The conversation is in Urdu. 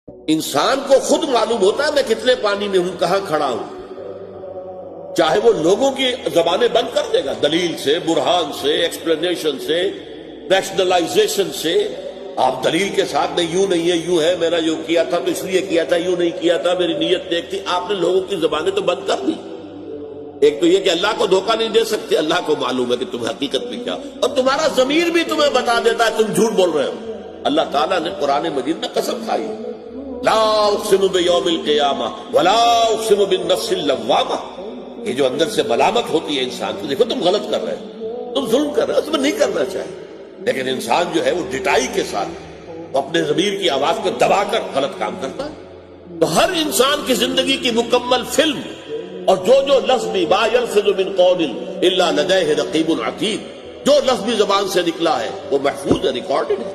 انسان کو خود معلوم ہوتا ہے میں کتنے پانی میں ہوں، کہاں کھڑا ہوں، چاہے وہ لوگوں کی زبانیں بند کر دے گا، دلیل سے، برہان سے، ایکسپلینیشن سے، ریشنلائزیشن سے. آپ دلیل کے ساتھ نہیں، یوں نہیں ہے، یوں ہے، میرا یوں کیا تھا تو اس لیے کیا تھا، یوں نہیں کیا تھا، میری نیت نیک تھی. آپ نے لوگوں کی زبانیں تو بند کر دی. ایک تو یہ کہ اللہ کو دھوکہ نہیں دے سکتے، اللہ کو معلوم ہے کہ تم حقیقت میں کیا، اور تمہارا ضمیر بھی تمہیں بتا دیتا ہے تم جھوٹ بول رہے ہو. اللہ تعالیٰ نے قرآن مجید میں قسم کھائی، لا اقسم بیوم القیامہ ولا اقسم بالنفس اللوامہ. یہ جو اندر سے ملامت ہوتی ہے انسان کی، دیکھو تم غلط کر رہے ہو، تم ظلم کر رہے ہو، تمہیں نہیں کرنا چاہیے. لیکن انسان جو ہے وہ ڈٹائی کے ساتھ اپنے ضمیر کی آواز کو دبا کر غلط کام کرتا ہے. تو ہر انسان کی زندگی کی مکمل فلم، اور جو لفظ بھی ما یلفظ من قول الا لدیہ رقیب عتید، جو لفظ بھی زبان سے نکلا ہے وہ محفوظ ہے، ریکارڈڈ ہے.